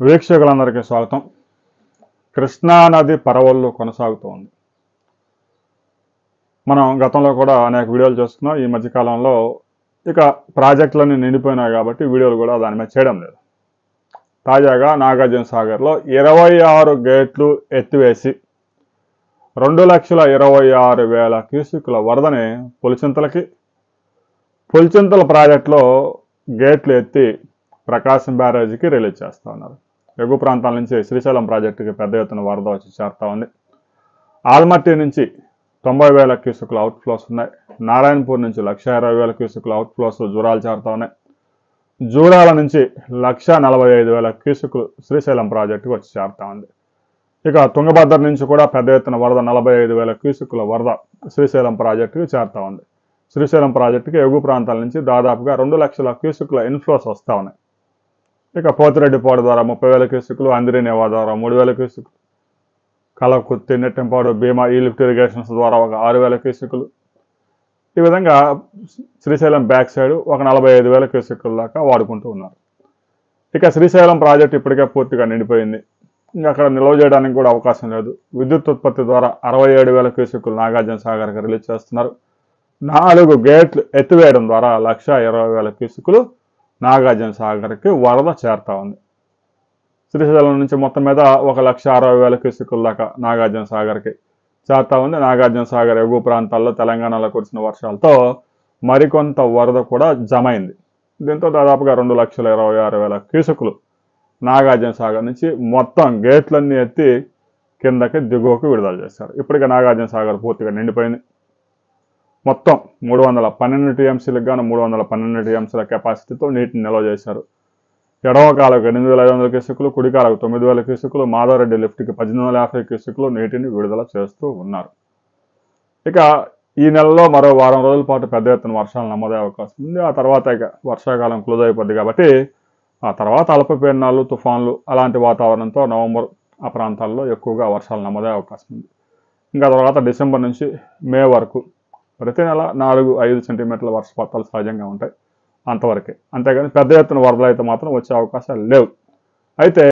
వీక్షకులందరికీ స్వాగతం. కృష్ణా నది పరవళ్ళు కొనసాగుతోంది. మనం గతంలో కూడా అనేక వీడియోలు చూస్తున్నాం. ఈ మధ్యకాలంలో ఇక ప్రాజెక్టులన్నీ నిండిపోయినాయి కాబట్టి వీడియోలు కూడా దాని మీద చేయడం లేదు. తాజాగా నాగార్జున సాగర్లో 26 గేట్లు ఎత్తివేసి 2,26,000 క్యూసెక్కుల వరదని పులిచింతల ప్రాజెక్టులో గేట్లు ఎత్తి ప్రకాశం బ్యారేజీకి రిలీజ్ చేస్తూ ఉన్నారు. ఎగువ ప్రాంతాల నుంచి శ్రీశైలం ప్రాజెక్టుకి పెద్ద ఎత్తున వరద వచ్చి చేరుతా ఉంది. ఆల్మట్టి నుంచి 90,000 క్యూసెక్కుల అవుట్ఫ్లోస్ ఉన్నాయి. నారాయణపూర్ నుంచి 1,20,000 క్యూసెక్కుల అవుట్ఫ్లోస్ జూరాలు చేరుతా ఉన్నాయి. జూరాల నుంచి 1,45,000 క్యూసెక్కులు శ్రీశైలం ప్రాజెక్టుకు వచ్చి చేరుతా ఉంది. ఇక తుంగభద్ర నుంచి కూడా పెద్ద ఎత్తున వరద 45,000 క్యూసెక్కుల వరద శ్రీశైలం ప్రాజెక్టుకు చేరుతా ఉంది. శ్రీశైలం ప్రాజెక్టుకి ఎగువ ప్రాంతాల నుంచి దాదాపుగా 2 లక్షల క్యూసెక్కుల ఇన్ఫ్లోస్ వస్తూ ఉన్నాయి. ఇక పోతిరెడ్డిపాడు ద్వారా 30,000 క్యూసెక్కులు, అందిరినేవా ద్వారా 3,000 క్యూసెక్కులు, కలకుర్తి, నెట్టెంపాడు, భీమా ఈ లిఫ్ట్ ఇరిగేషన్స్ ద్వారా ఒక 6,000 క్యూసెక్కులు, ఈ విధంగా శ్రీశైలం బ్యాక్ సైడ్ ఒక 45,000 క్యూసెక్కుల దాకా వాడుకుంటూ ఉన్నారు. ఇక శ్రీశైలం ప్రాజెక్ట్ ఇప్పటికే పూర్తిగా నిండిపోయింది. ఇంకా అక్కడ నిల్వ చేయడానికి కూడా అవకాశం లేదు. విద్యుత్ ఉత్పత్తి ద్వారా 67,000 క్యూసెక్కులు నాగార్జున సాగర్కి రిలీజ్ చేస్తున్నారు. 4 గేట్లు ఎత్తివేయడం ద్వారా 1,20,000 క్యూసెక్కులు నాగార్జున సాగర్కి వరద చేరుతా ఉంది. శ్రీశైలం నుంచి మొత్తం మీద 1,60,000 క్యూసెక్కుల దాకా నాగార్జున సాగర్కి చేరుతా ఉంది. నాగార్జున సాగర్ ఎగువ ప్రాంతాల్లో తెలంగాణలో కురిసిన వర్షాలతో మరికొంత వరద కూడా జమైంది. దీంతో దాదాపుగా 2,26,000 క్యూసెక్కులు నాగార్జున సాగర్ నుంచి మొత్తం గేట్లన్నీ ఎత్తి కిందకి దిగువకు విడుదల చేశారు. ఇప్పటికే నాగార్జున సాగర్ పూర్తిగా నిండిపోయింది. మొత్తం 312 టీఎంసీలకు గాను 312 టీఎంసీల కెపాసిటీతో నీటిని నిల్వ చేశారు. ఎడవ కాలకు 8,500 క్యూసెక్కులు, కుడి కాలకు 9,000 క్యూసెక్కులు, మాధవరెడ్డి లిఫ్ట్కి 1,850 క్యూసెక్కులు నీటిని విడుదల చేస్తూ ఉన్నారు. ఇక ఈ నెలలో మరో వారం రోజుల పాటు పెద్ద ఎత్తున వర్షాలు నమోదయ్యే అవకాశం ఉంది. ఆ తర్వాత ఇక వర్షాకాలం క్లోజ్ అయిపోద్ది కాబట్టి ఆ తర్వాత అల్పపీడనాలు, తుఫాన్లు అలాంటి వాతావరణంతో నవంబర్ ఆ ప్రాంతాల్లో ఎక్కువగా వర్షాలు నమోదయ్యే అవకాశం ఉంది. ఇంకా తర్వాత డిసెంబర్ నుంచి మే వరకు ప్రతి నెల 4-5 సెంటీమీటర్ల వర్షపాతాలు సహజంగా ఉంటాయి. అంతవరకే, అంతేగాని పెద్ద ఎత్తున వరదలు అయితే మాత్రం వచ్చే అవకాశాలు లేవు. అయితే